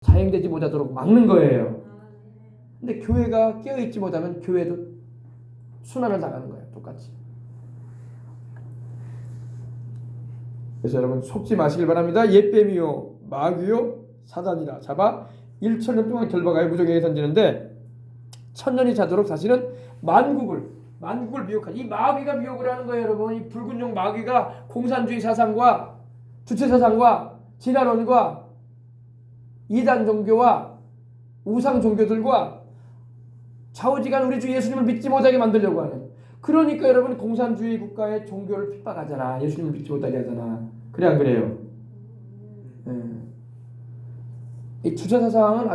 자행되지 못하도록 막는 거예요. 근데 교회가 깨어있지 못하면 교회도 순환을 당하는 거예요. 똑같이. 그래서 여러분 속지 마시길 바랍니다. 옛뱀이요 마귀요 사단이라 잡아 1000년 동안 결박하여 무적에게 던지는데 천년이 자도록 사실은 만국을 미혹하는, 이 마귀가 미혹을 하는 거예요. 여러분, 이 붉은 용 마귀가 공산주의 사상과 주체 사상과 진화론과 이단 종교와 우상 종교들과 좌우지간 우리 주 예수님을 믿지 못하게 만들려고 하는, 그러니까 여러분 공산주의 국가의 종교를 핍박하잖아. 예수님을 믿지 못하게 하잖아. 그래 안 그래요? 이 주체 사상은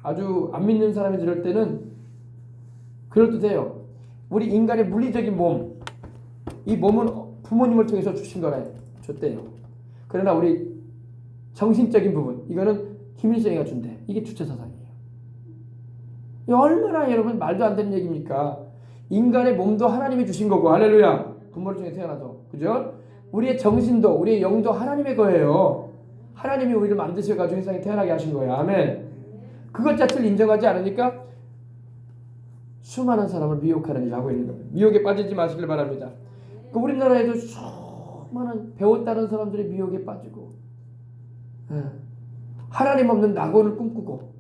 아주 안 믿는 사람이 들을 때는 그럴듯해요. 우리 인간의 물리적인 몸, 이 몸은 부모님을 통해서 주신 거라 줬대요. 그러나 우리 정신적인 부분, 이거는 김일성이가 준대. 이게 주체 사상이에요. 이 얼마나 여러분 말도 안 되는 얘기입니까? 인간의 몸도 하나님이 주신 거고, 할렐루야. 부모를 통해 태어나도, 그죠? 우리의 정신도, 우리의 영도 하나님의 거예요. 하나님이 우리를 만드셔가지고 세상에 태어나게 하신 거예요. 아멘. 그것 자체를 인정하지 않으니까 수많은 사람을 미혹하는 일을 하고 있는 겁니다. 미혹에 빠지지 마시길 바랍니다. 우리나라에도 수많은 배웠다는 사람들이 미혹에 빠지고, 하나님 없는 낙원을 꿈꾸고.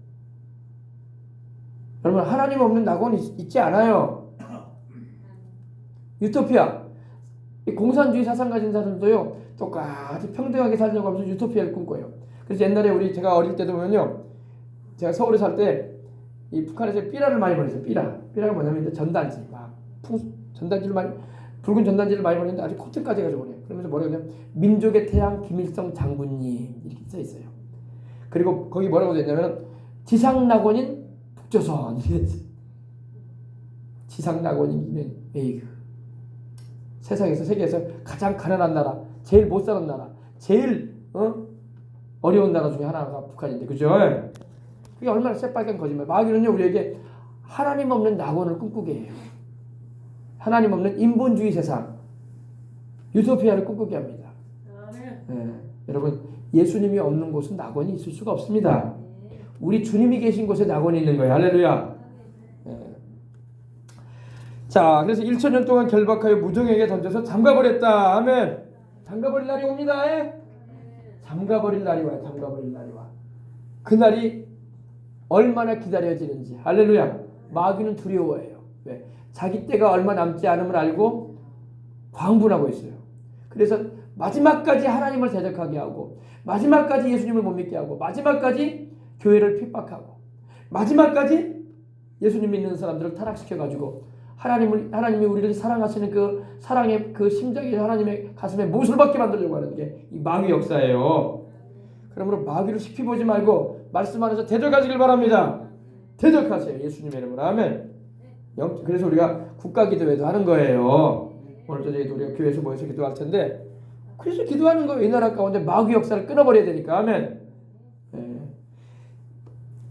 여러분, 하나님 없는 낙원이 있지 않아요. 유토피아. 이 공산주의 사상 가진 사람들도요, 똑같이 평등하게 살려고 하면서 유토피아를 꿈꿔요. 그래서 옛날에 제가 어릴 때도 보면요, 제가 서울에 살 때 이 북한에서 삐라를 많이 보냈어요. 삐라가 뭐냐면 이제 전단지, 전단지를 많이, 붉은 전단지를 많이 보냈는데 아주 코트까지 가지고 보내요. 그러면서 뭐라고 하냐면 민족의 태양 김일성 장군님 이렇게 써 있어요. 그리고 거기 뭐라고 써 있냐면 지상 낙원인 북조선 이렇게 써 있어요. 지상 낙원인 에이그. 세상에서, 세계에서 가장 가난한 나라, 제일 못 사는 나라, 제일 어려운 나라 중에 하나가 북한인데, 그죠? 그게 얼마나 새빨간 거짓말. 마귀는요, 우리에게 하나님 없는 낙원을 꿈꾸게 해요. 하나님 없는 인본주의 세상, 유토피아를 꿈꾸게 합니다. 여러분, 예수님이 없는 곳은 낙원이 있을 수가 없습니다. 우리 주님이 계신 곳에 낙원이 있는 거예요. 할렐루야. 자, 그래서 1000년 동안 결박하여 무정에게 던져서 잠가버렸다. 아멘. 잠가버릴 날이 옵니다. 잠가버릴 날이 와요. 잠가버릴 날이 와. 그날이 얼마나 기다려지는지. 할렐루야. 마귀는 두려워해요. 왜? 자기 때가 얼마 남지 않음을 알고 광분하고 있어요. 그래서 마지막까지 하나님을 대적하게 하고, 마지막까지 예수님을 못 믿게 하고, 마지막까지 교회를 핍박하고, 마지막까지 예수님 믿는 사람들을 타락시켜가지고 하나님이 우리를 사랑하시는 그 사랑의 그 심정이 하나님의 가슴에 못을 박게 만들려고 하는 게 이 마귀 역사예요. 그러므로 마귀를 쉽게 보지 말고 말씀 안에서 대적하시길 바랍니다. 대적하세요. 예수님의 이름으로. 아멘. 그래서 우리가 국가기도회도 하는 거예요. 오늘 저녁에도 우리가 교회에서 모여서 기도할 텐데, 그래서 기도하는 거예요. 이 나라 가운데 마귀 역사를 끊어버려야 되니까. 아멘.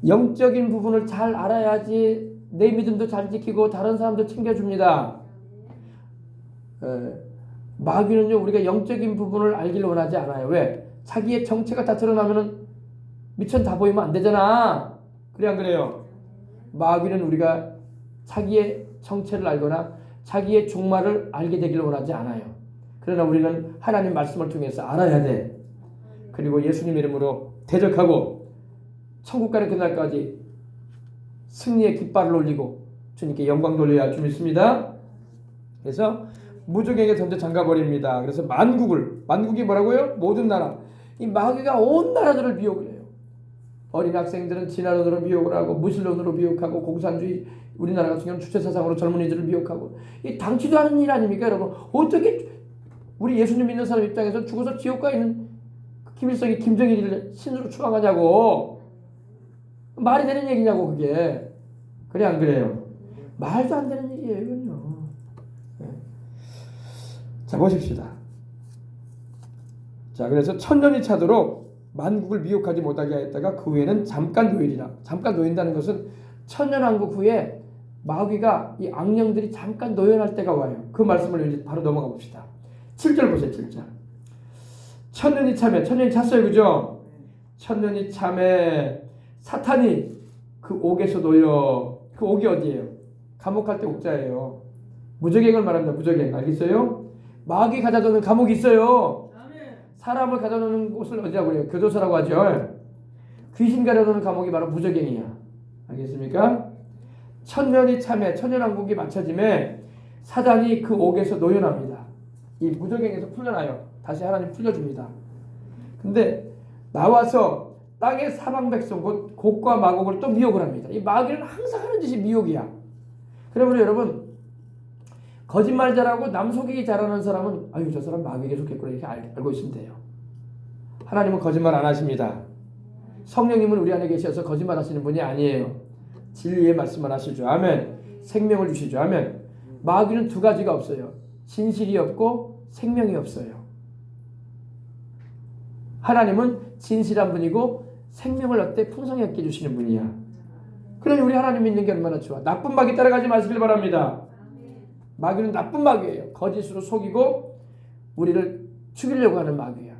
영적인 부분을 잘 알아야지 내 믿음도 잘 지키고 다른 사람도 챙겨줍니다. 마귀는요, 우리가 영적인 부분을 알기를 원하지 않아요. 왜? 자기의 정체가 다 드러나면은 미천 다 보이면 안 되잖아. 그래 안 그래요? 마귀는 우리가 자기의 정체를 알거나 자기의 종말을 알게 되기를 원하지 않아요. 그러나 우리는 하나님 말씀을 통해서 알아야 돼. 그리고 예수님 이름으로 대적하고 천국 가는 그날까지 승리의 깃발을 올리고 주님께 영광 돌려야 할 줄 믿습니다. 그래서 무적에게 던져 잠가버립니다. 그래서 만국이 뭐라고요? 모든 나라. 이 마귀가 온 나라들을 미혹을 해요. 어린 학생들은 진화론으로 미혹을 하고, 무신론으로 미혹하고, 공산주의, 우리나라 같은 경우는 주체사상으로 젊은이들을 미혹하고, 이 당치도 않은 일 아닙니까 여러분? 어떻게 우리 예수님 믿는 사람 입장에서 죽어서 지옥 가 있는 김일성이 김정일을 신으로 추앙하냐고. 말이 되는 얘기냐고 그게. 그래 안 그래요? 말도 안 되는 일이에요 이건요. 자, 보십시다. 자, 그래서 천년이 차도록 만국을 미혹하지 못하게 하였다가 그 후에는 잠깐 노일이라. 잠깐 노인다는 것은 천년왕국 후에 마귀가, 이 악령들이 잠깐 노연할 때가 와요. 그 말씀을 이제 바로 넘어가 봅시다. 7절 보세요. 7절. 천년이 찼어요. 그죠? 천년이 참에 사탄이 그 옥에서 놓여. 그 옥이 어디예요? 감옥 갈 때 옥자예요. 무저갱을 말합니다. 무저갱. 알겠어요? 마귀 가둬 놓는 감옥이 있어요. 사람을 가둬 놓는 곳을 어디라고 해요? 교도소라고 하죠. 귀신 가둬 놓는 감옥이 바로 무저갱이야. 알겠습니까? 천년이 참에 천년왕국이 맞춰짐에 사단이 그 옥에서 놓여납니다. 이 무저갱에서 풀려나요. 다시 하나님 풀려줍니다. 근데 나와서 땅의 사방 백성 곧 곡과 마곡을 또 미혹을 합니다. 이 마귀는 항상 하는 짓이 미혹이야. 그러므로 여러분, 거짓말 잘하고 남 속이기 잘하는 사람은 아유 저 사람 마귀에게 속했구나 이렇게 알고 있으면 돼요. 하나님은 거짓말 안 하십니다. 성령님은 우리 안에 계셔서 거짓말 하시는 분이 아니에요. 진리의 말씀을 하시죠. 아멘. 생명을 주시죠. 아멘. 마귀는 두 가지가 없어요. 진실이 없고 생명이 없어요. 하나님은 진실한 분이고 생명을 어때 풍성하게 주시는 분이야. 그러니 우리 하나님 믿는 게 얼마나 좋아. 나쁜 마귀 따라가지 마시길 바랍니다. 마귀는 나쁜 마귀예요. 거짓으로 속이고 우리를 죽이려고 하는 마귀야.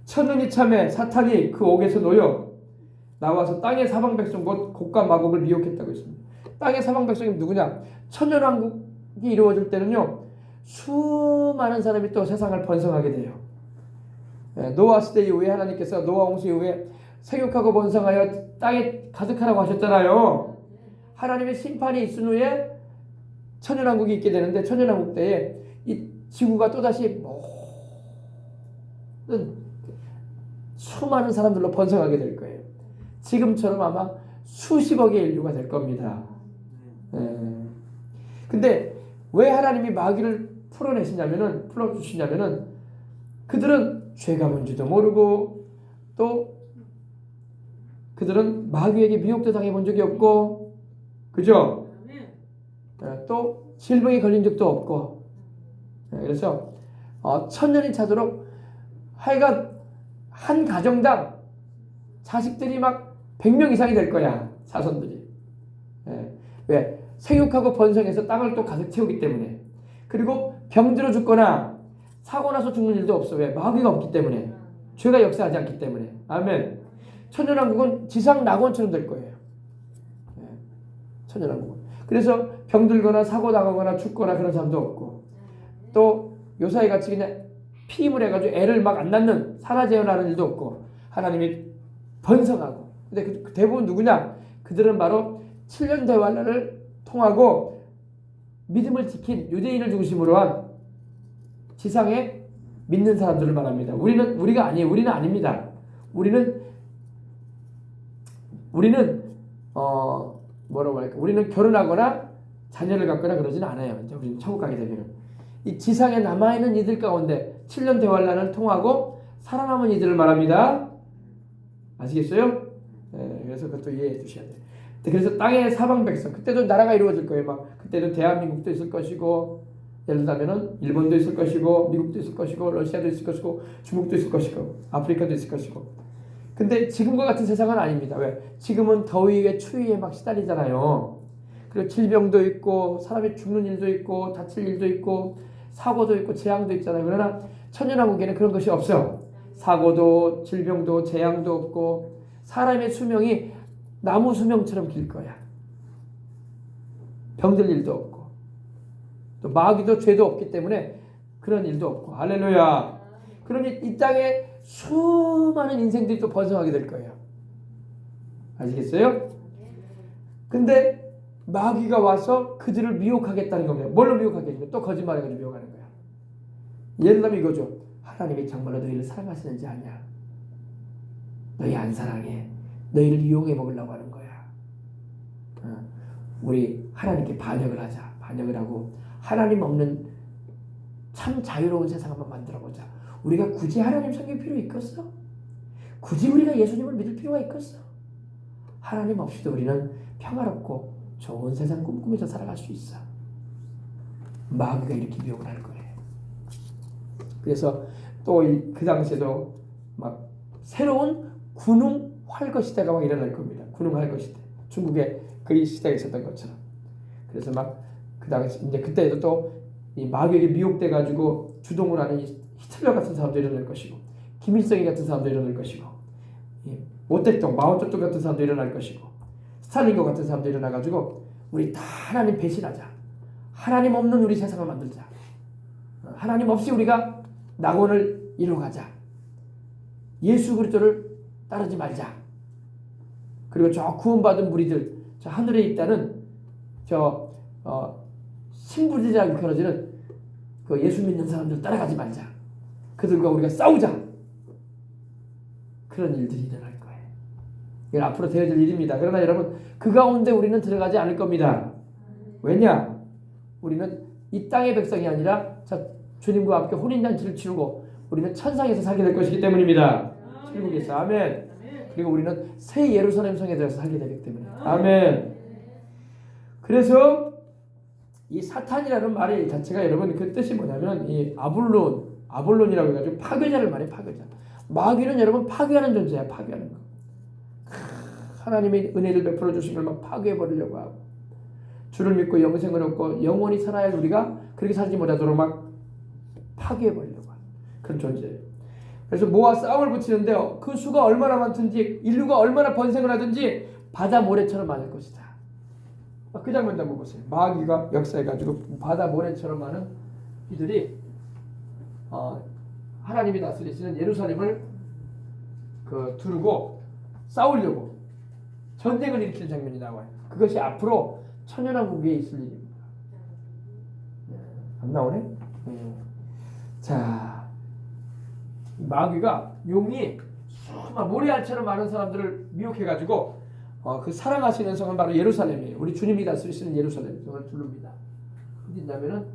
천년이 참에 사탄이 그 옥에서 놓여 나와서 땅의 사방 백성 곧 곡과 마곡을 미혹했다고 했습니다. 땅의 사방 백성이 누구냐? 천년왕국이 이루어질 때는요, 수많은 사람이 또 세상을 번성하게 돼요. 노아 시대 이후에 하나님께서 노아 홍수 이후에 생육하고 번성하여 땅에 가득하라고 하셨잖아요. 하나님의 심판이 있은 후에 천년왕국이 있게 되는데, 천년왕국 때에 이 지구가 또다시 모든 수많은 사람들로 번성하게 될 거예요. 지금처럼 아마 수십억의 인류가 될 겁니다. 근데 왜 하나님이 마귀를 풀어주시냐면은 그들은 죄가 뭔지도 모르고 또 그들은 마귀에게 미혹도 당해본 적이 없고, 그죠? 또 질병에 걸린 적도 없고, 그래서 천년이 차도록 하여간 한 가정당 자식들이 막 100명 이상이 될 거야. 자손들이. 왜? 생육하고 번성해서 땅을 또 가득 채우기 때문에. 그리고 병들어 죽거나 사고 나서 죽는 일도 없어. 왜? 마귀가 없기 때문에. 죄가 역사하지 않기 때문에. 아멘. 천년왕국은 지상 낙원처럼 될 거예요. 천년왕국은. 그래서 병들거나 사고 나가거나 죽거나 그런 사람도 없고, 또 요사이 같이 그냥 피임을 해가지고 애를 막 안 낳는 산화제어나는 일도 없고, 하나님이 번성하고. 근데 그 대부분 누구냐? 그들은 바로 7년 대환란을 통하고 믿음을 지킨 유대인을 중심으로 한 지상에 믿는 사람들을 말합니다. 우리가 아니에요. 우리는 아닙니다. 우리는 뭐라고 할까? 우리는 결혼하거나 자녀를 갖거나 그러진 않아요. 이제 우리는 천국 가게 되면 이 지상에 남아있는 이들 가운데 7년 대환란을 통하고 살아남은 이들을 말합니다. 아시겠어요? 그래서 그것도 이해해 주셔야 돼요. 그래서 땅의 사방 백성, 그때도 나라가 이루어질 거예요. 막 그때도 대한민국도 있을 것이고, 예를 들자면은 일본도 있을 것이고, 미국도 있을 것이고, 러시아도 있을 것이고, 중국도 있을 것이고, 아프리카도 있을 것이고. 근데 지금과 같은 세상은 아닙니다. 왜? 지금은 더위에 추위에 막 시달리잖아요. 그리고 질병도 있고, 사람이 죽는 일도 있고, 다칠 일도 있고, 사고도 있고, 재앙도 있잖아요. 그러나 천년왕국에는 그런 것이 없어요. 사고도, 질병도, 재앙도 없고, 사람의 수명이 나무 수명처럼 길 거야. 병들 일도 없고, 또 마귀도 죄도 없기 때문에 그런 일도 없고. 할렐루야. 그러니 이 땅에 수많은 인생들이 또 번성하게 될 거예요. 아시겠어요? 근데 마귀가 와서 그들을 미혹하겠다는 겁니다. 뭘로 미혹하겠냐? 또 거짓말해가지고 미혹하는 거야. 예를 들면 이거죠. 하나님이 정말로 너희를 사랑하시는지 아냐? 너희 안 사랑해. 너희를 이용해 먹으려고 하는 거야. 우리 하나님께 반역을 하자. 반역을 하고 하나님 없는 참 자유로운 세상 한번 만들어보자. 우리가 굳이 하나님 섬길 필요 있겠어? 굳이 우리가 예수님을 믿을 필요가 있겠어? 하나님 없이도 우리는 평화롭고 좋은 세상 꿈꾸면서 살아갈 수 있어. 마귀가 이렇게 미혹을 할 거예요. 그래서 또 그 당시에도 막 새로운 군웅 활거 시대가 막 일어날 겁니다. 군웅 활거 시대. 중국에 그 시대가 있었던 것처럼. 그래서 막 그 당시 이제 그때도 또 이 마귀에게 미혹돼 가지고 주동을 하는 히틀러 같은 사람도 일어날 것이고, 김일성이 같은 사람도 일어날 것이고, 모택동, 마오쩌둥 같은 사람도 일어날 것이고 스탈린과 같은 사람도 일어나가지고 우리 다 하나님 배신하자. 하나님 없는 우리 세상을 만들자. 하나님 없이 우리가 낙원을 이루어가자. 예수 그리스도를 따르지 말자. 그리고 저 구원받은 무리들, 저 하늘에 있다는 저 신부들이라고 일컬어지는 그 예수 믿는 사람들 따라가지 말자. 그들과 우리가 싸우자. 그런 일들이 일어날 거예요. 이건 앞으로 되어질 일입니다. 그러나 여러분, 그 가운데 우리는 들어가지 않을 겁니다. 왜냐? 우리는 이 땅의 백성이 아니라 주님과 함께 혼인잔치를 치르고 우리는 천상에서 살게 될 것이기 때문입니다. 천국에서. 아멘. 그리고 우리는 새 예루살렘 성에 들어서 살게 되기 때문에. 아멘. 그래서 이 사탄이라는 말이 자체가 여러분 그 뜻이 뭐냐면 이 아볼론이라고 해가지고 파괴자를 말해. 파괴자. 마귀는 여러분 파괴하는 존재야. 파괴하는 거. 하나님의 은혜를 베풀어 주신 걸 막 파괴해 버리려고 하고 주를 믿고 영생을 얻고 영원히 살아야 할 우리가 그렇게 살지 못하도록 막 파괴해 버리려고 하는 그런 존재예요. 그래서 뭐와 싸움을 붙이는데요. 그 수가 얼마나 많든지 인류가 얼마나 번성을 하든지 바다 모래처럼 많을 것이다. 그 장면 한번 보세요. 마귀가 역사해가지고 바다 모래처럼 많은 이들이 하나님이 다스리시는 예루살렘을 두르고 싸우려고 전쟁을 일으키는 장면이 나와요. 그것이 앞으로 천연왕국에 있을 일입니다. 안 나오네? 자, 마귀가 용이 수많은 모래알처럼 많은 사람들을 미혹해가지고 그 사랑하시는 성은 바로 예루살렘이에요. 우리 주님이 다스리시는 예루살렘 성을 두릅니다. 어디 있냐면은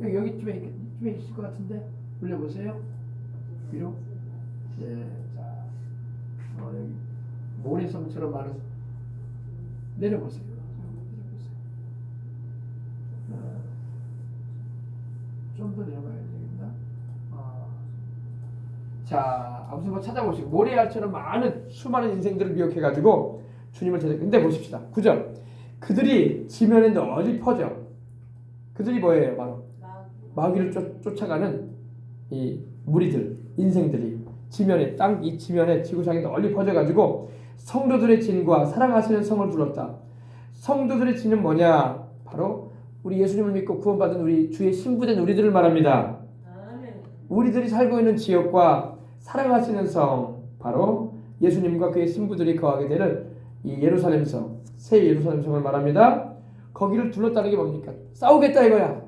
여기쯤에 있을 것 같은데 올려보세요. 위로. 네, 자, 여기 모래성처럼 많은 내려보세요. 좀 더 내려가야 되겠나? 자, 아무튼 뭐 찾아보시고 모래알처럼 많은 수많은 인생들을 미혹해가지고 주님을 근데 보십시다. 9절. 그들이 지면에 널리 퍼져. 그들이 뭐예요? 바로 마귀를 쫓아가는 이 무리들, 인생들이 지면에 이 지면에 지구상에 널리 퍼져가지고 성도들의 진과 사랑하시는 성을 둘렀다. 성도들의 진은 뭐냐? 바로 우리 예수님을 믿고 구원받은 우리 주의 신부된 우리들을 말합니다. 우리들이 살고 있는 지역과 사랑하시는 성, 바로 예수님과 그의 신부들이 거하게 되는 이 예루살렘 성, 새 예루살렘 성을 말합니다. 거기를 둘렀다는 게 뭡니까? 싸우겠다 이거야.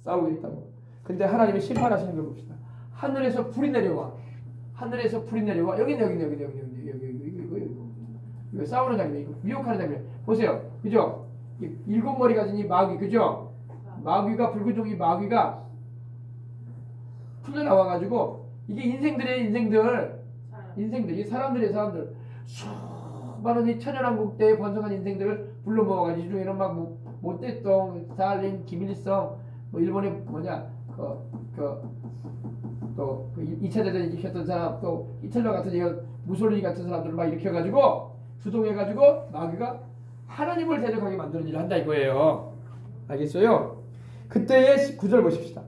싸우겠다고. 근데 하나님이 심판하시는 걸 봅시다. 하늘에서 불이 내려와. 하늘에서 불이 내려와. 여기 이거 싸우는 장면, 이거 미혹하는 장면. 보세요. 그죠? 일곱 머리 가진 이 마귀, 그죠? 마귀가 붉은 종이 마귀가 풀려 나와가지고 이게 인생들, 이 사람들 수많은 이 천연왕국 때에 번성한 인생들을 불러 모아가지고 이 중에는 막 모택동, 스탈린, 김일성, 뭐 일본의 뭐냐 또 2차 대전 일으켰던 사람, 또 히틀러 같은 무솔리니 같은 사람들을 막 일으켜가지고 주동해가지고 마귀가 하나님을 대적하게 만드는 일을 한다 이거예요. 알겠어요? 그때의 9절 보십시다.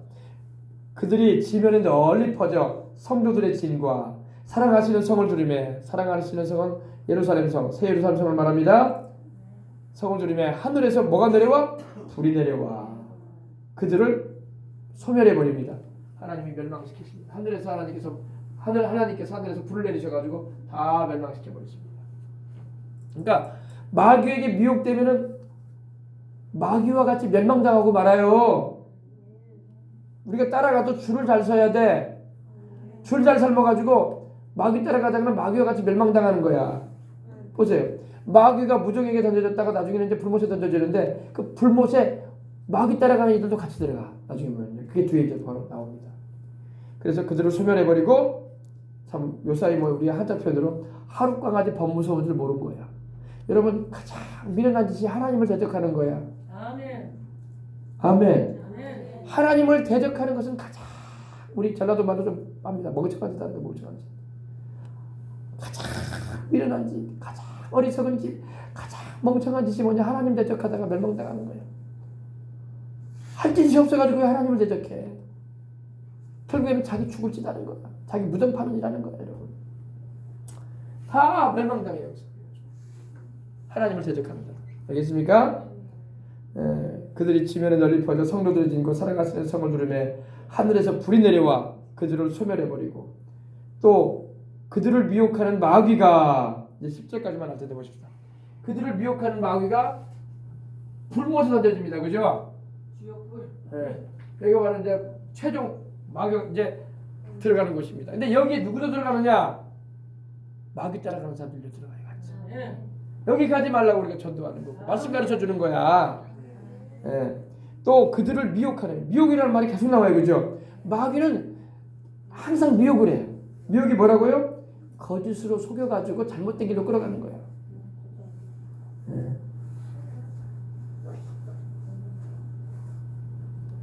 그들이 지면에 널리 퍼져 성도들의 진과 사랑하시는 성을 두르매, 사랑하시는 성은 예루살렘 성, 새 예루살렘 성을 말합니다. 성을 두르매 하늘에서 뭐가 내려와? 불이 내려와 그들을 소멸해 버립니다. 하나님이 멸망시키십니다. 하나님께서 하늘에서 불을 내리셔가지고 다 멸망시켜 버리십니다. 그러니까 마귀에게 미혹되면은 마귀와 같이 멸망당하고 말아요. 우리가 따라가도 줄을 잘 서야 돼. 줄 잘 삶아가지고 마귀 따라가다가는 마귀와 같이 멸망당하는 거야. 보세요. 마귀가 무종에게 던져졌다가 나중에는 이제 불못에 던져지는데 그 불못에 마귀 따라가는 이들도 같이 들어가. 나중에 보면 그게 뒤에 이제 바로 나옵니다. 그래서 그들을 소멸해버리고 참 요사이 우리 한자 표현으로 하룻강아지 법무서운 줄 모른 거야. 여러분 가장 미련한 짓이 하나님을 대적하는 거야. 아멘. 아멘. 아멘. 하나님을 대적하는 것은 가장 우리 전라도 말로 좀 합니다. 멍청한 짓 하는데 멍청한 짓. 가장 미련한 짓, 가장 어리석은 짓, 가장 멍청한 짓이 뭐냐? 하나님 대적하다가 멸망당하는 거예요. 할 짓이 없어가지고 하나님을 대적해. 결국에는 자기 죽을 짓 하는 거야. 자기 무덤 파는 일 하는 거야, 여러분. 다 멸망당해요. 하나님을 대적합니다. 알겠습니까? 그들이 지면에 널리 퍼져 성로들을 짓고 살아가시는 성을 누르매 하늘에서 불이 내려와 그들을 소멸해버리고 또 그들을 미혹하는 마귀가 이제 10절까지만 알아듣어 보십시다. 그들을 미혹하는 마귀가 불못을 던져줍니다. 그죠? 네. 여기가 바로 이제 최종 마귀가 이제 들어가는 곳입니다. 근데 여기에 누구도 들어가느냐? 마귀 따라가는 사람들도 들어가요. 같이. 여기 가지 말라고 우리가 전도하는 거고 말씀 가르쳐 주는 거야. 또 그들을 미혹하는 미혹이라는 말이 계속 나와요. 그죠? 마귀는 항상 미혹을 해요. 미혹이 뭐라고요? 거짓으로 속여가지고 잘못된 길로 끌어가는 거예요.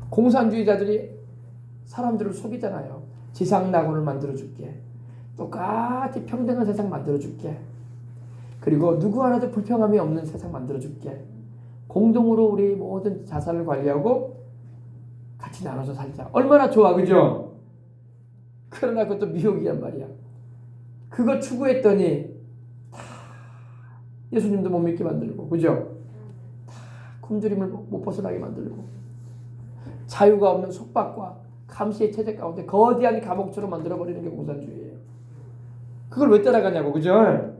공산주의자들이 사람들을 속이잖아요. 지상낙원을 만들어줄게. 똑같이 평등한 세상 만들어줄게. 그리고 누구 하나도 불평함이 없는 세상 만들어줄게. 공동으로 우리 모든 자산을 관리하고 같이 나눠서 살자. 얼마나 좋아, 그죠? 그러나 그것도 미혹이란 말이야. 그거 추구했더니 다 예수님도 못 믿게 만들고, 그죠? 다 굶주림을 못 벗어나게 만들고, 자유가 없는 속박과 감시의 체제 가운데 거대한 감옥처럼 만들어버리는 게 공산주의예요. 그걸 왜 따라가냐고, 그죠?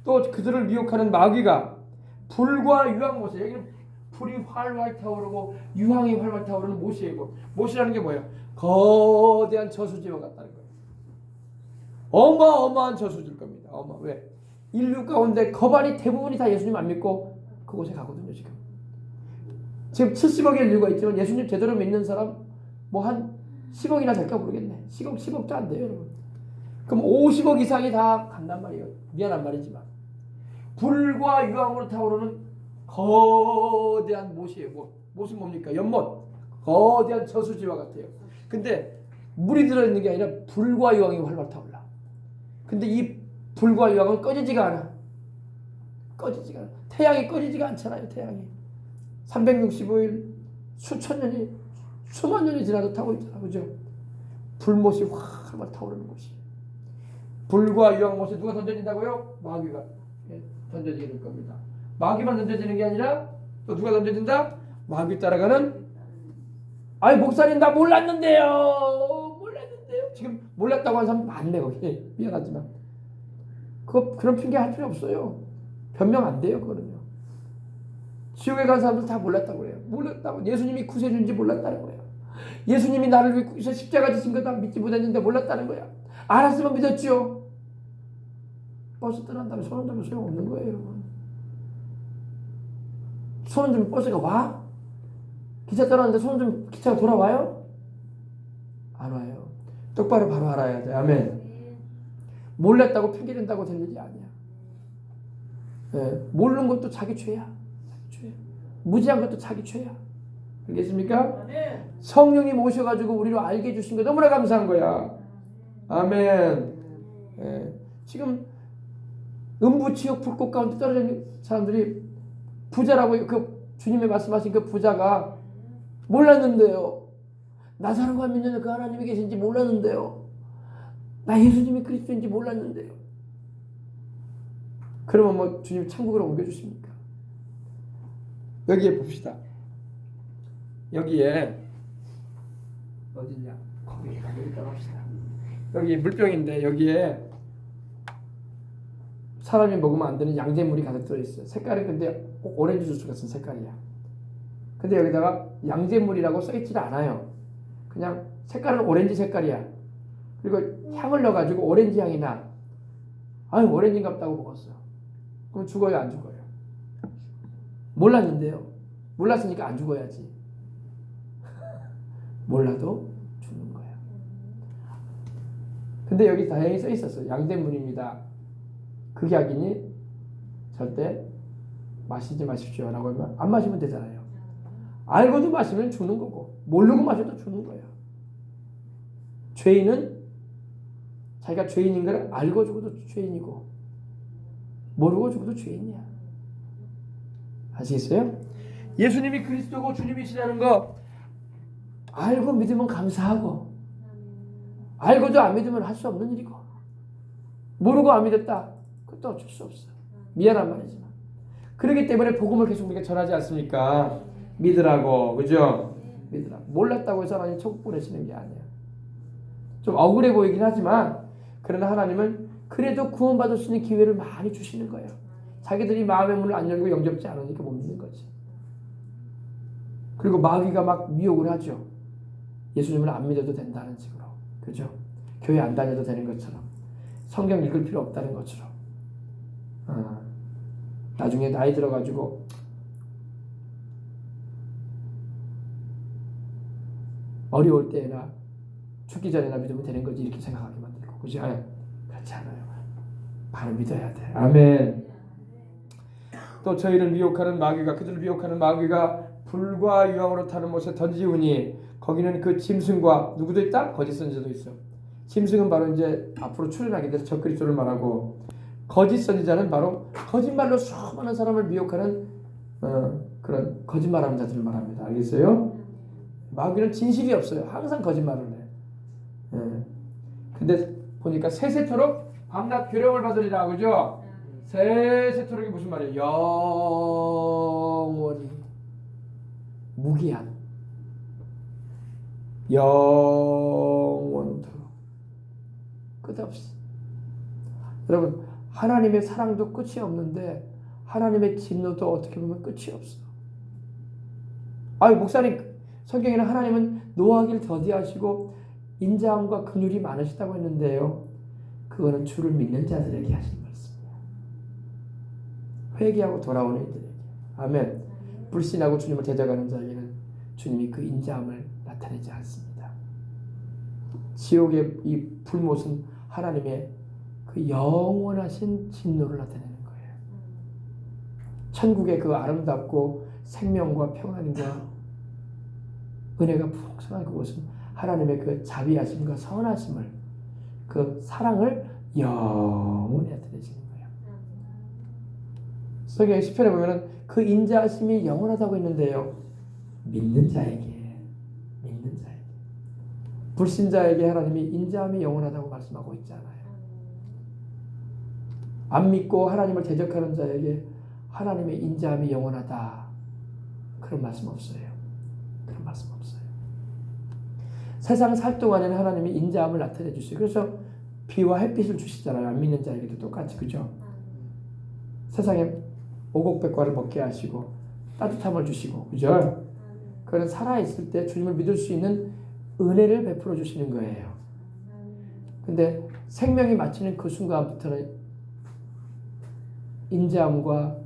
또 그들을 미혹하는 마귀가 불과 유황 못에, 여기는 불이 활활 타오르고 유황이 활활 타오르는 못이고, 못이라는 게 뭐예요? 거대한 저수지와 같다는 거예요. 어마어마한 저수지일 겁니다. 왜? 인류 가운데 거반이 대부분이 다 예수님 안 믿고 그곳에 가거든요. 지금 70억의 인류가 있지만 예수님 제대로 믿는 사람 뭐 한 10억이나 될까 모르겠네. 10억도 안 돼요, 여러분. 그럼 50억 이상이 다 간단 말이에요. 미안한 말이지만. 불과 유황으로 타오르는 거대한 못이에요. 못은 뭡니까? 연못. 거대한 저수지와 같아요. 근데 물이 들어있는 게 아니라 불과 유황이 활활 타올라. 근데 이 불과 유황은 꺼지지가 않아. 꺼지지가 않아. 태양이 꺼지지가 않잖아요. 태양이. 365일 수천 년이 수만 년이 지나도 타고 있잖아. 그죠? 불못이 활활 타오르는 곳이. 불과 유황못에 누가 던져진다고요? 마귀가 던져지게 될 겁니다. 마귀만 던져지는 게 아니라 또 누가 던져진다? 마귀 따라가는 아이 목사님 나 몰랐는데요. 지금 몰랐다고 하는 사람 많네 거기. 미안하지만 그런 핑계 할 필요 없어요. 변명 안 돼요. 그거는요. 지옥에 간 사람들 다 몰랐다고 그래요. 몰랐다고. 예수님이 구세주인지 몰랐다는 거예요. 예수님이 나를 위해서 십자가 지신 거 다 믿지 못했는데 몰랐다는 거야. 알았으면 믿었죠. 버스 떠난다면 손 흔들면 소용없는 거예요, 여러분. 손 흔들면 버스가 와? 기차 떠나는데 손 흔들면 기차가 돌아와요? 안 와요. 똑바로 바로 알아야 돼. 아멘. 몰랐다고 핑계댄다고 될 일이 아니야. 모르는 것도 자기 죄야. 무지한 것도 자기 죄야. 알겠습니까? 성령이 모셔가지고 우리를 알게 해주신 거 너무나 감사한 거야. 아멘. 지금 음부지옥 불꽃 가운데 떨어져 있는 사람들이 부자라고 그 주님이 말씀하신 그 부자가 몰랐는데요. 나사로가 믿는 그 하나님이 계신지 몰랐는데요. 나 예수님이 그리스도인지 몰랐는데요. 그러면 뭐 주님 천국으로 옮겨주십니까? 여기에 봅시다. 여기에 어디냐? 거기다 봅시다. 여기 물병인데 여기에 사람이 먹으면 안 되는 양잿물이 가득 들어있어요. 색깔은 근데 꼭 오렌지 주스 같은 색깔이야. 근데 여기다가 양잿물이라고 써있지 않아요. 그냥 색깔은 오렌지 색깔이야. 그리고 향을 넣어가지고 오렌지 향이 나. 아유 오렌지 같다고 먹었어. 그럼 죽어요 안 죽어요? 몰랐는데요. 몰랐으니까 안 죽어야지. 몰라도 죽는 거야. 근데 여기 다행히 써 있었어요. 양잿물입니다. 극약이니 절대 마시지 마십시오 라고 하면 안 마시면 되잖아요. 알고도 마시면 죽는 거고 모르고 마셔도 죽는 거예요. 죄인은 자기가 죄인인 걸 알고 죽어도 죄인이고 모르고 죽어도 죄인이야. 아시겠어요? 예수님이 그리스도고 주님이시라는 거 알고 믿으면 감사하고 알고도 안 믿으면 할 수 없는 일이고 모르고 안 믿었다. 그것도 어쩔 수 없어. 미안한 말이지만. 그렇기 때문에 복음을 계속 우리가 전하지 않습니까? 믿으라고. 그죠? 믿으라고. 몰랐다고 해서 하나님 천국 보내시는 게 아니야. 좀 억울해 보이긴 하지만 그러나 하나님은 그래도 구원받을 수 있는 기회를 많이 주시는 거예요. 자기들이 마음의 문을 안 열고 영접지 않으니까 못 믿는 거지. 그리고 마귀가 막 미혹을 하죠. 예수님을 안 믿어도 된다는 식으로. 그죠? 교회 안 다녀도 되는 것처럼. 성경 읽을 필요 없다는 것처럼. 나중에 나이 들어가지고 어려울 때나 죽기 전에나 믿으면 되는 거지 이렇게 생각하게 만들고. 그죠? 그렇지 않아요. 바로 믿어야 돼. 아멘. 또 저희를 미혹하는 마귀가, 그들을 미혹하는 마귀가 불과 유황으로 타는 못에 던지우니 거기는 그 짐승과 누구도 있다? 거짓 선지자도 있어. 짐승은 바로 이제 앞으로 출현하게 돼서 적그리스도를 말하고, 거짓 선지자는 바로 거짓말로 수많은 사람을 미혹하는 그런 거짓말하는 자들을 말합니다. 알겠어요? 마귀는 진실이 없어요. 항상 거짓말을 해. 근데 보니까 세세토록 밤낮 괴로움을 받으리라. 그죠? 세세토록이 무슨 말이에요? 영원히 무기한 영원토록 끝없이. 여러분, 하나님의 사랑도 끝이 없는데 하나님의 진노도 어떻게 보면 끝이 없어. 목사님, 성경에는 하나님은 노하기를 더디하시고 인자함과 긍휼이 많으시다고 했는데요, 그거는 주를 믿는 자들에게 하신 말씀이에요. 회개하고 돌아오는 이들에게. 아멘. 불신하고 주님을 대적하는 자에게는 주님이 그 인자함을 나타내지 않습니다. 지옥의 이 불못은 하나님의 그 영원하신 진노를 나타내는 거예요. 천국의 그 아름답고 생명과 평안과 은혜가 풍성한 그곳은 하나님의 그 자비하심과 선하심을, 그 사랑을 영원히 나타내시는 거예요. 성경 10편에 보면은 그 인자하심이 영원하다고 했는데요, 믿는 자에게, 불신자에게 하나님이 인자함이 영원하다고 말씀하고 있잖아요. 안 믿고 하나님을 대적하는 자에게 하나님의 인자함이 영원하다, 그런 말씀 없어요. 그런 말씀 없어요. 세상 살 동안에는 하나님이 인자함을 나타내 주세요. 그래서 비와 햇빛을 주시잖아요. 안 믿는 자에게도 똑같이. 그죠? 세상에 오곡백과를 먹게 하시고 따뜻함을 주시고. 그죠? 그런 살아있을 때 주님을 믿을 수 있는 은혜를 베풀어 주시는 거예요. 근데 생명이 마치는 그 순간부터는 인자함과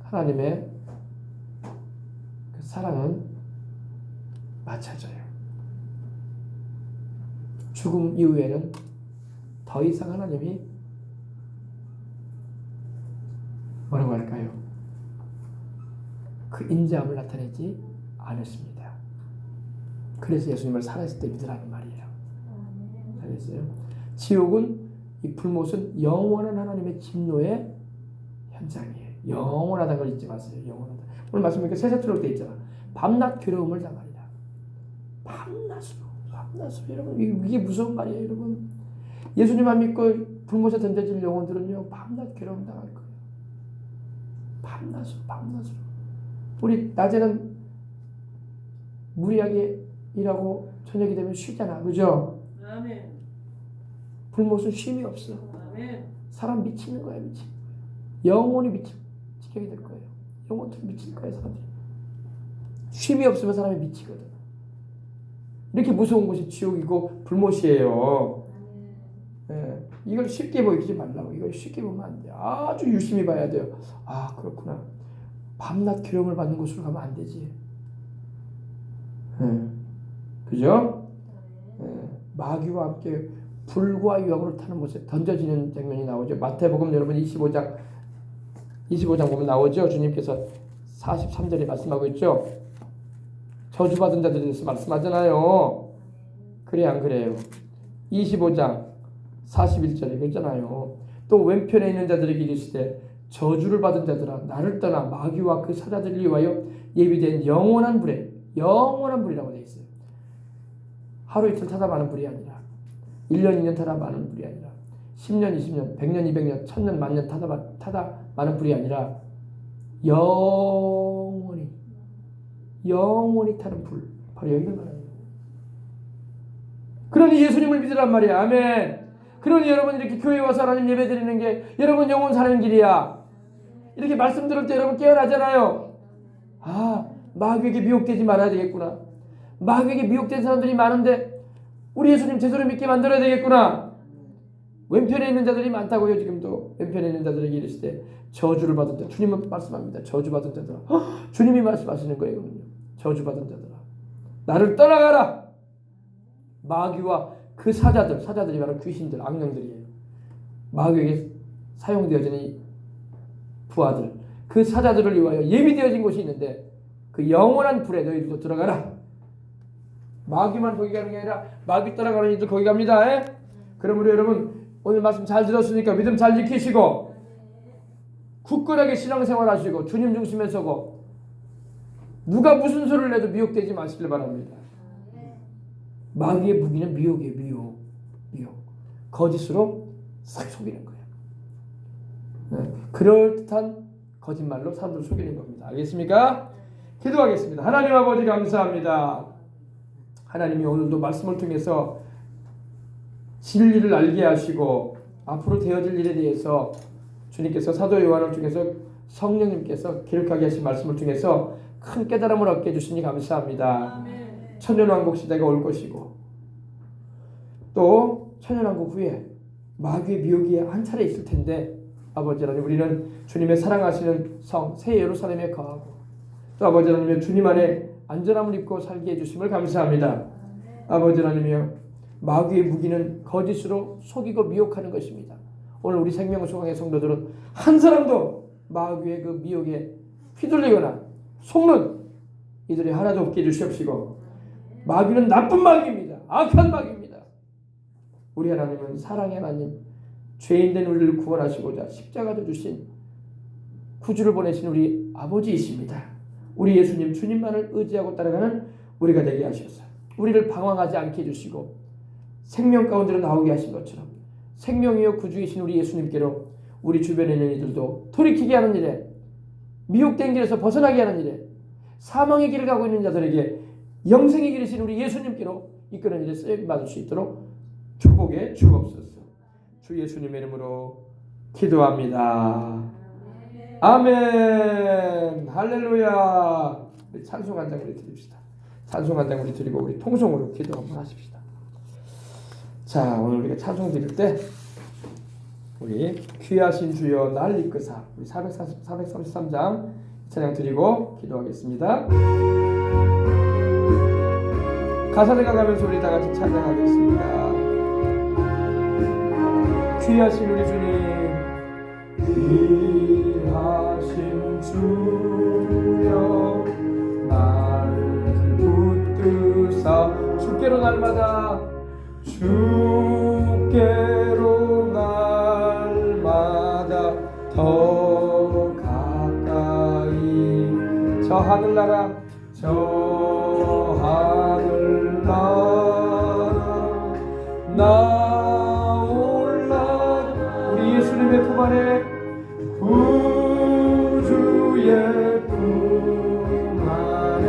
하나님의 그 사랑은 맞춰져요. 죽음 이후에는 더 이상 하나님이 뭐라고 할까요? 그 인자함을 나타내지 않으십니다. 그래서 예수님을 살아있을 때 믿으라는 말이에요. 알겠어요? 지옥은, 이 불못은 영원한 하나님의 진노의 현장이에요. 영원하다는 걸 잊지 마세요. 영원하다. 오늘 말씀이니까 세세토록 돼 있잖아. 밤낮 괴로움을 당하리라. 밤낮으로. 여러분, 이게 무서운 말이에요, 여러분. 예수님 안 믿고 불못에 던져질 영혼들은요, 밤낮 괴로움 당할 거예요. 밤낮으로. 우리 낮에는 무리하게 일하고 저녁이 되면 쉬잖아. 그죠? 아멘. 불못은 쉼이 없어. 아멘. 사람 미치는 거야, 미치는 거야. 영원히 지켜야 될 거예요. 영원토록 미칠 거예요, 사람들이. 쉼이 없으면 사람이 미치거든. 이렇게 무서운 곳이 지옥이고 불못이에요. 예, 이걸 쉽게 보이지 말라고. 이걸 쉽게 보면 안 돼. 아주 유심히 봐야 돼요. 그렇구나. 밤낮 괴로움을 받는 곳으로 가면 안 되지. 그죠? 마귀와 함께 불과 유황으로 타는 못에 던져지는 장면이 나오죠. 마태복음 여러분 25장 보면 나오죠. 주님께서 43절에 말씀하고 있죠. 저주받은 자들에 대해서 말씀하잖아요. 그래 안 그래요? 25장 41절에 그러잖아요. 또 왼편에 있는 자들에게 이르시되 저주를 받은 자들아, 나를 떠나 마귀와 그 사자들을 위하여 예비된 영원한 불이라고 되어 있어요. 하루 이틀 타다 마는 불이 아니라 1년 2년 타다 마는 불이 아니라 10년, 20년, 100년, 200년, 1000년, 만년 타다 많은 불이 아니라 영원히 타는 불, 바로 여기를 말합니다. 그러니 예수님을 믿으란 말이야. 아멘. 그러니 여러분 이렇게 교회 와서 하나님 예배 드리는 게 여러분 영혼 사는 길이야. 이렇게 말씀 들을 때 여러분 깨어나잖아요. 아, 마귀에게 미혹되지 말아야 되겠구나. 마귀에게 미혹된 사람들이 많은데 우리 예수님 제대로 믿게 만들어야 되겠구나. 왼편에 있는 자들이 많다고요. 지금도 왼편에 있는 자들에게 이르시되 저주를 받은 자, 주님은 말씀합니다. 저주받은 자들아. 주님이 말씀하시는 거예요. 저주받은 자들아, 나를 떠나가라. 마귀와 그 사자들이 바로 귀신들, 악령들이에요. 마귀에게 사용되어지는 이 부하들, 그 사자들을 위하여 예비되어진 곳이 있는데 그 영원한 불에 너희들도 들어가라. 마귀만 거기 가는 게 아니라 마귀 따라가는 이들 거기 갑니다. 그러므로 여러분 오늘 말씀 잘 들었으니까 믿음 잘 지키시고 굳건하게 신앙생활 하시고 주님 중심에 서고 누가 무슨 소리를 내도 미혹되지 마시길 바랍니다. 마귀의 무기는 미혹이에요. 미혹. 거짓으로 싹 속이는 거예요. 그럴듯한 거짓말로 사람들을 속이는 겁니다. 알겠습니까? 기도하겠습니다. 하나님 아버지 감사합니다. 하나님이 오늘도 말씀을 통해서 진리를 알게 하시고 앞으로 되어질 일에 대해서 주님께서 사도 요한을 통해서 성령님께서 기록하게 하신 말씀을 통해서 큰 깨달음을 얻게 해주시니 감사합니다. 아멘. 천년왕국 시대가 올 것이고 또 천년왕국 후에 마귀의 미혹이 한 차례 있을 텐데 아버지 하나님 우리는 주님의 사랑하시는 성 새 예루살렘에 거하고 또 아버지 하나님 주님 안에 안전함을 입고 살게 해주심을 감사합니다. 아버지 하나님이여 마귀의 무기는 거짓으로 속이고 미혹하는 것입니다. 오늘 우리 생명수강의 성도들은 한 사람도 마귀의 그 미혹에 휘둘리거나 속는 이들이 하나도 없게 해주시옵시고 마귀는 나쁜 마귀입니다. 악한 마귀입니다. 우리 하나님은 사랑의 하나님, 죄인된 우리를 구원하시고자 십자가도 주신 구주를 보내신 우리 아버지이십니다. 우리 예수님 주님만을 의지하고 따라가는 우리가 되게 하셔서 우리를 방황하지 않게 해주시고 생명 가운데로 나오게 하신 것처럼 생명이요 구주이신 우리 예수님께로 우리 주변에 있는 이들도 돌이키게 하는 일에 미혹된 길에서 벗어나게 하는 일에 사망의 길을 가고 있는 자들에게 영생의 길이신 우리 예수님께로 이끄는 일에 쓰임받을 수 있도록 축복해 주옵소서. 주 예수님의 이름으로 기도합니다. 아멘. 할렐루야. 우리 찬송 한 장 우리 드립시다. 찬송 한 장 우리 드리고 우리 통성으로 기도 한번 하십시다. 자, 오늘 우리가 찬송 드릴 때 우리 귀하신 주여 날 이끄사 우리 433장 찬양 드리고 기도하겠습니다. 가사 생각하면서 우리 다 같이 찬양하겠습니다. 귀하신 우리 주님, 귀하신 주여 날 붙드사 주께로 날마다 더 가까이 저 하늘나라 나 올라 우리 예수님의 품 안에 구주의 품 안에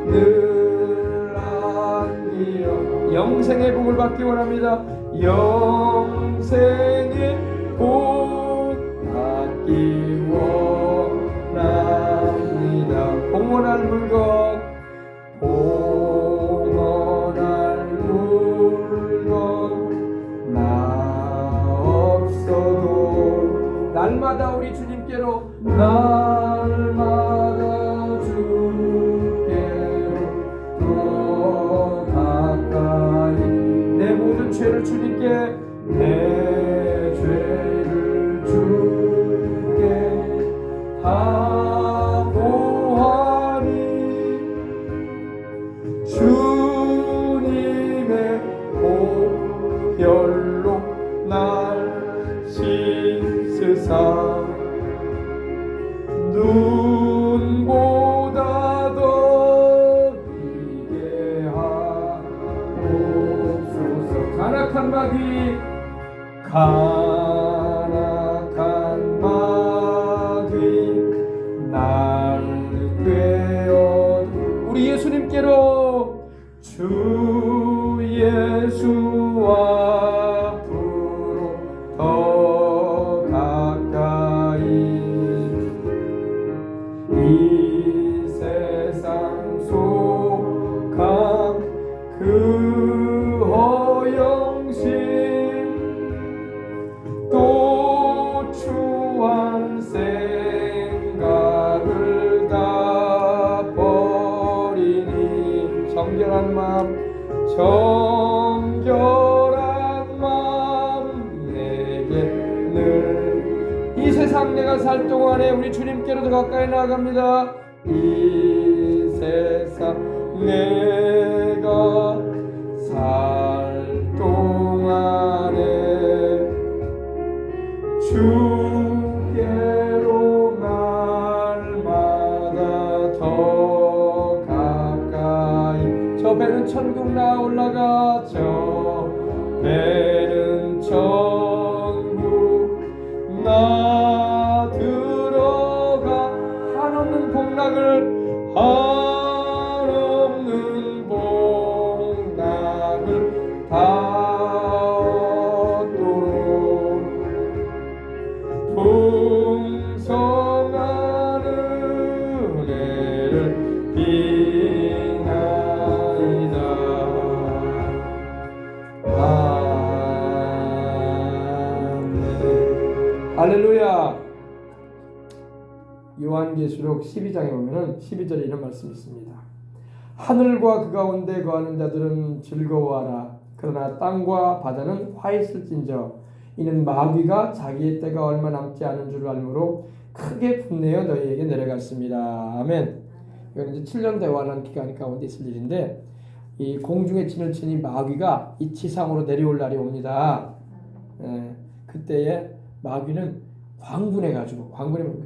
늘 안기어 영생의 복을 받기 원합니다. 영생의 복 받기 원합니다. 봉헌할 물건 날마다 우리 주님께로 날마다 주께로 더 가까이 내 모든 죄를 주님께 내 죄를 주께 다 고하니 주님의 보혈로 날 씻으사 눈보다 더 이게 하옵소서. 간악한 마귀 정결한 마음 내게 늘 이 세상 내가 살 동안에 우리 주님께로 더 가까이 나아갑니다. 이 세상 내가 살 동안에 주께로 날마다 더 가까이 저 배는 천국 나 올라가 저 배는 천국 나 들어가 한없는 복락을 한없는 복락을 받도록 풍성한 은혜를 비나이다. 아멘. 할렐루야. 요한계시록 12장에 보면은 12절에 이런 말씀이 있습니다. 하늘과 그 가운데 거하는 자들은 즐거워하라. 그러나 땅과 바다는 화있을진저 이는 마귀가 자기의 때가 얼마 남지 않은 줄 알므로 크게 분내어 너희에게 내려갔습니다. 아멘. 이건 이제 7년 대환란 기간 가운데 있을 일인데 이 공중에 진을 치니 마귀가 이 지상으로 내려올 날이 옵니다. 그때에 마귀는 광분해가지고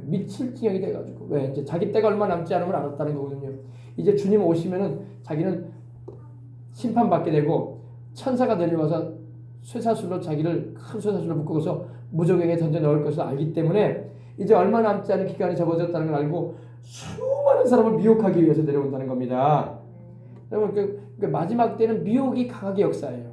미칠 지경이 돼가지고 왜 이제 자기 때가 얼마 남지 않은 걸 알았다는 거거든요. 이제 주님 오시면은 자기는 심판받게 되고 천사가 내려와서 쇠사슬로 자기를 큰 쇠사슬로 묶어서 무적에게 던져 넣을 것을 알기 때문에 이제 얼마 남지 않은 기간이 접어졌다는 걸 알고 수많은 사람을 미혹하기 위해서 내려온다는 겁니다. 여러분 그 마지막 때는 미혹이 강하게 역사해요.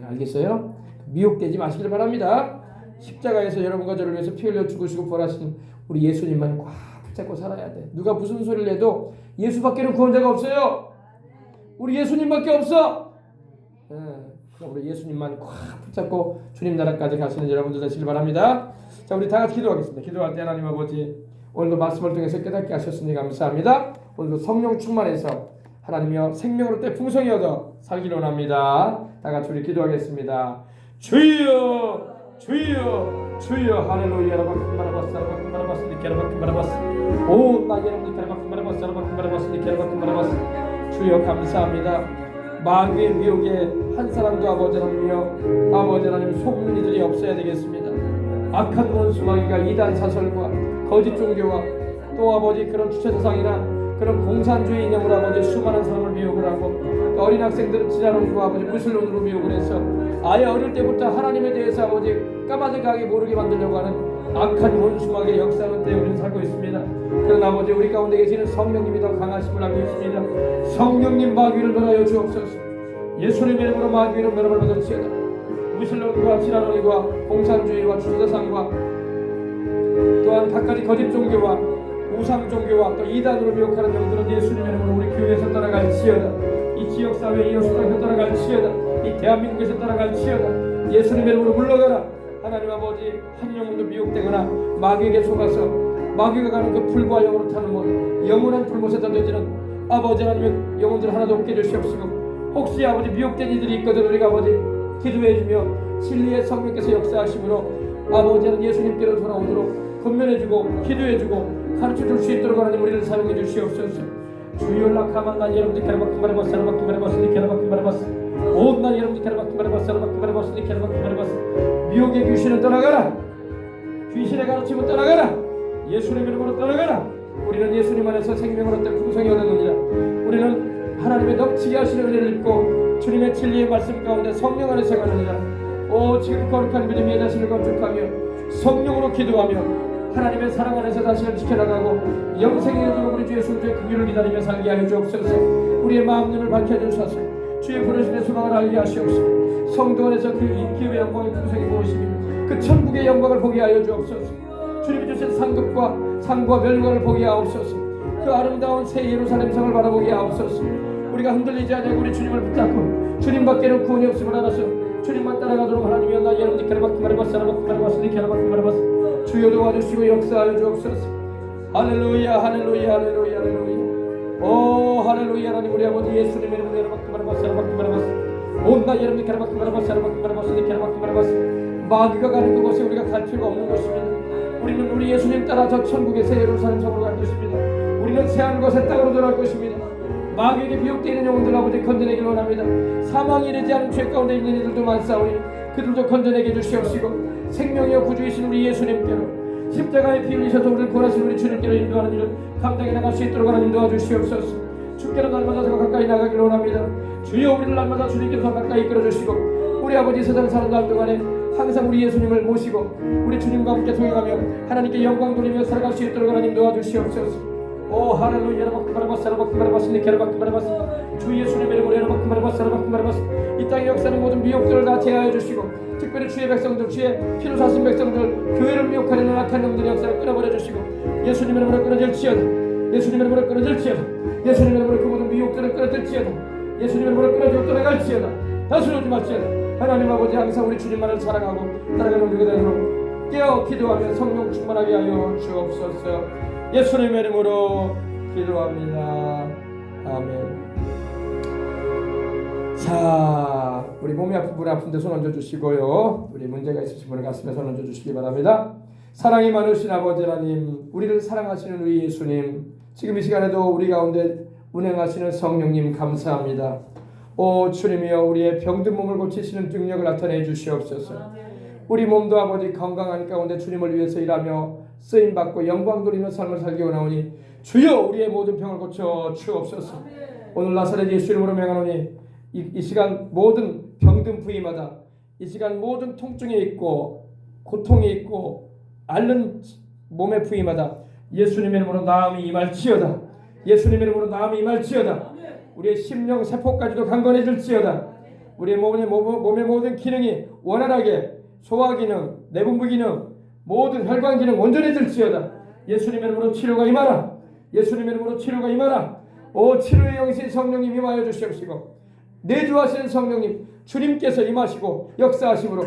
알겠어요? 미혹되지 마시길 바랍니다. 십자가에서 여러분과 저를 위해서 피 흘려 죽으시고 부활하신 우리 예수님만 꽉 붙잡고 살아야 돼. 누가 무슨 소리를 해도 예수밖에는 구원자가 없어요. 우리 예수님밖에 없어. 우리 예수님만 꽉 붙잡고 주님 나라까지 가시는 여러분들 되시길 바랍니다. 자, 우리 다 같이 기도하겠습니다. 기도할 때 하나님 아버지 오늘도 말씀을 통해서 깨닫게 하셨으니 감사합니다. 오늘도 성령 충만해서 하나님이여 생명으로 때 풍성히 얻어 살기를 원합니다. 다 같이 우리 기도하겠습니다. 주여 주여 주여 할렐루야 라바쿠마라바스 니케라바쿠마라바스 오나 여러분들 라바쿠마라바스 라바쿠마라바스 니케라바쿠마라바스 주여 감사합니다. 마귀의 미혹에 한 사람도 아버지 하나님 속는 이들이 없어야 되겠습니다. 악한 원수 마귀가 이단 사설과 거짓 종교와 또 아버지 그런 주체사상이나 그런 공산주의 이념으로 아버지 수많은 사람을 미혹을 하고 또 어린 학생들은 지나론으로 아버지 무슬론으로 미혹을 해서 아예 어릴 때부터 하나님에 대해서 아버지 까마득하게 모르게 만들려고 하는 악한 원수마귀의 역사는 때 우리는 살고 있습니다. 그러나 아버지 우리 가운데 계시는 성령님이 더 강하심을 알고 있습니다. 성령님 마귀를 멸하여 주옵소서. 예수님의 이름으로 마귀로 멸함을 받을지어다. 무슬론과 지나론과 공산주의와 주체사상과 또한 각가지 거짓 종교와 우상 종교와 또 이단으로 미혹하는 영들은 예수님의 이름으로 우리 교회에서 떠나갈지어다. 이 지역사회 이 여수당에서 떠나갈지어다. 이 대한민국에서 떠나갈지어다. 예수님의 이름으로 물러가라. 하나님 아버지 한 영혼도 미혹되거나 마귀에게 속아서 마귀가 가는 그 불과 영으로 타는 것 영원한 불못에 던져지는 아버지 하나님의 영혼들 하나도 없게 해주시옵시고 혹시 아버지 미혹된 이들이 있거든 우리가 아버지 기도해주며 진리의 성령께서 역사하심으로 아버지는 예수님께로 돌아오도록 권면해주고 기도해주고 가르쳐줄 수 있도록 하나님 우리를 사용해 주시옵소서. 주여 라카만나 여러분들 캐라바쿠마레바스 라바쿠마레바스 니케라바쿠마레바스 온나 여러분들 캐라바쿠마레바스 라바쿠마레바스 니케라바쿠마레바스 미혹의 귀신은 떠나가라. 귀신의 가르침은 떠나가라. 예수님의 이름으로 떠나가라. 우리는 예수님 안에서 생명을 얻되 풍성히 얻었느니라. 우리는 하나님의 넘치게 하시는 은혜를 입고 주님의 진리의 말씀 가운데 성령 안에서 가느니라. 오 지금 거룩한 믿음의 자신을 건축하며 성령으로 기도하며 하나님의 사랑 안에서 자신을 지켜나가고 영생에 이르도록 우리 주 예수 그리스도의 긍휼을 기다리며 살게 하여 주옵소서. 우리의 마음 눈을 밝혀주소서. 주의 부르심의 소망을 알게 하시옵소서. 성도 안에서 그 기회의 영광의 풍성이 무엇이며 그 천국의 영광을 보게 하여 주옵소서. 주님이 주신 상급과 상과 멸관을 보게 하옵소서. 그 아름다운 새 예루살렘 성을 바라보게 하옵소서. 우리가 흔들리지 않고 우리 주님을 붙잡고 주님밖에는 구원이 없음을 알아서 주님만 따라가도록 하나님이여 나 여러분들 캐라바쿠마레바스 라바쿠마레바스 니케라바쿠마레바스 주여 도와주시고 역사하여 주옵소서. 할렐루야 할렐루야 할렐루야 할렐루야 오 할렐루야 하나님 우리 아버지 예수님의 이름으로 캐라바쿠마레바스 온나 여러분들 마귀가 가는 그곳에 우리가 갈 필요가 없는 것입니다. 우리는 우리 예수님 따라서 천국의 새 예루살렘 성으로 갈 것입니다. 우리는 새하늘 것의 땅으로 돌아갈 것입니다. 마귀에게 미혹되어 있는 영혼들 아버지 건져내기를 원합니다. 사망에 이르지 않은 죄 가운데 있는 이들도 많사오니 그들도 건져내게 주시옵시고 생명이여 구주이신 우리 예수님께로 십자가에 피 흘리셔서 우리를 구원하신 우리 주님께로 인도하는 일을 감당해 나갈 수 있도록 하나님 도와주시옵소서. 주께로 날마다 더 가까이 나가기를 원합니다. 주여 우리를 날마다 주님께서 가까이 이끌어주시고 우리 아버지 세상 사는 날 동안에 항상 우리 예수님을 모시고 우리 주님과 함께 동행하며 하나님께 영광 돌리며 살아갈 수 있도록 하나님 도와주시옵소서. 오 할렐루야. 주 예수님의 이름으로 이 땅의 역사는 모든 미혹들을 다 제하여 주시고 특별히 주의 백성들, 주의 피로 사신 백성들, 교회를 미혹하려는 악한 놈들의 역사를 끊어버려 주시고 예수님의 이름으로 끊어질지어다. 예수님의 이름으로 끊어질지어다. 예수님의 이름으로 그 모든 미혹들을 끊어질지어다. 예수님의 이름으로 끊어지고 떠나갈지어다. 다시 오지 말지어다. 하나님 아버지 항상 우리 주님만을 사랑하고 따라가는 우리가 되도록 깨어 기도하며 성령 충만하게 하여 주옵소서. 예수님의 이름으로 기도합니다. 아멘. 자, 우리 몸이 아픈 분 아픈데 손 얹어주시고요. 우리 문제가 있으신 분을 가슴에 손 얹어주시기 바랍니다. 사랑이 많으신 아버지 하나님, 우리를 사랑하시는 우리 예수님, 지금 이 시간에도 우리 가운데 운행하시는 성령님 감사합니다. 오 주님이여, 우리의 병든 몸을 고치시는 능력을 나타내 주시옵소서. 우리 몸도 아버지 건강한 가운데 주님을 위해서 일하며 쓰임받고 영광 돌리는 삶을 살기 원하오니 주여 우리의 모든 병을 고쳐 주옵소서. 오늘 나사렛 예수 이름으로 명하노니 이 시간 모든 병든 부위마다 이 시간 모든 통증이 있고 고통이 있고 앓는 몸의 부위마다 예수님의 이름으로 나음이 임할지어다. 예수님의 이름으로 나음이 임할지어다. 우리의 심령 세포까지도 강건해질지어다. 우리의 몸의 모든 기능이 원활하게 소화 기능, 내분비 기능, 모든 혈관 기능 온전해질지어다. 예수님의 이름으로 치료가 임하라. 예수님의 이름으로 치료가 임하라. 오 치료의 영신 성령님 임하여 주시옵시고 내주하시는 성령님 주님께서 임하시고 역사하심으로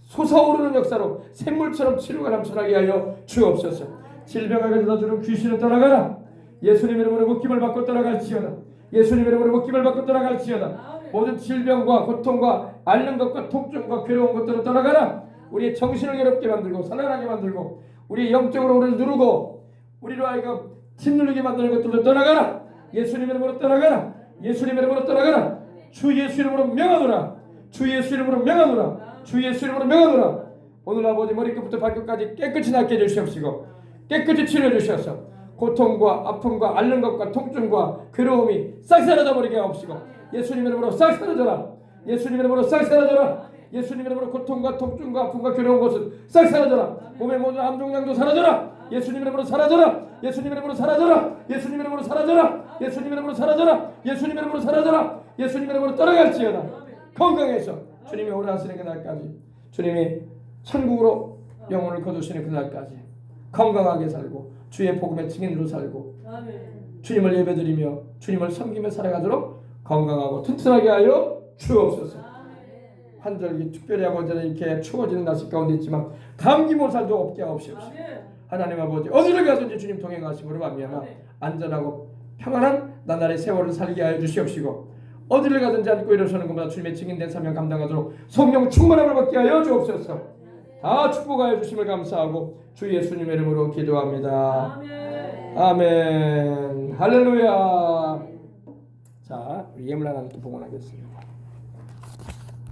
솟아오르는 역사로 샘물처럼 치료가 넘쳐나게 하여 주옵소서. 질병을 가져다 주는 귀신은 떠나가라. 예수님의 이름으로 묶임을 받고 떠나갈지어다. 예수님의 이름으로 묶임을 받고 떠나갈지어다. 모든 질병과 고통과 앓는 것과 통증과 괴로운 것들은 떠나가라. 우리의 정신을 괴롭게 만들고 살아나게 만들고 우리 영적으로 우리를 누르고 우리로 하여금 짓누르게 만드는 것들도 떠나가라. 예수님의 이름으로 떠나가라. 예수님의 이름으로 떠나가라. 주 예수 이름으로 명하노라. 주 예수 이름으로 명하노라. 주 예수 이름으로 명하노라. 오늘 아버지 머리끝부터 발끝까지 깨끗이 낫게 해주시옵시고 깨끗이 치료해 주셔서 고통과 아픔과 앓는 것과 통증과 괴로움이 싹 사라져 버리게 하옵시고 예수님 이름으로 싹 사라져라. 예수님 이름으로 싹 사라져라. 예수님 이름으로 고통과 통증과 아픔과 괴로운 것은 싹 사라져라. 몸의 모든 암종량도 사라져라. 예수님 이름으로 사라져라. 예수님 이름으로 사라져라. 예수님 이름으로 사라져라. 예수님 이름으로 사라져라. 예수님 이름으로 사라져라. 예수님 이름으로 떠나갈지어다. 건강해서 주님이 오래 하시는 그날까지 주님이 천국으로 영혼을 거두시는 그날까지 건강하게 살고 주의 복음의 증인으로 살고 주님을 예배드리며 주님을 섬기며 살아가도록 건강하고 튼튼하게 하여 주옵소서. 환절기 특별히 아버지는 이렇게 추워지는 날씨 가운데 있지만 감기 몰살도 없게 하옵시옵시고 하나님 아버지 어디를 가든지 주님 동행하심으로 말미암아 안전하고 평안한 나날의 세월을 살게 하여 주시옵시고 어디를 가든지 않고 일어서는 것보다 주님의 증인된 사명 감당하도록 성령 충만함을 받게 하여 주옵소서. 다 축복하여 주심을 감사하고 주 예수님의 이름으로 기도합니다. 아멘. 할렐루야. 자, 우리 예물 하나님께 봉헌하겠습니다.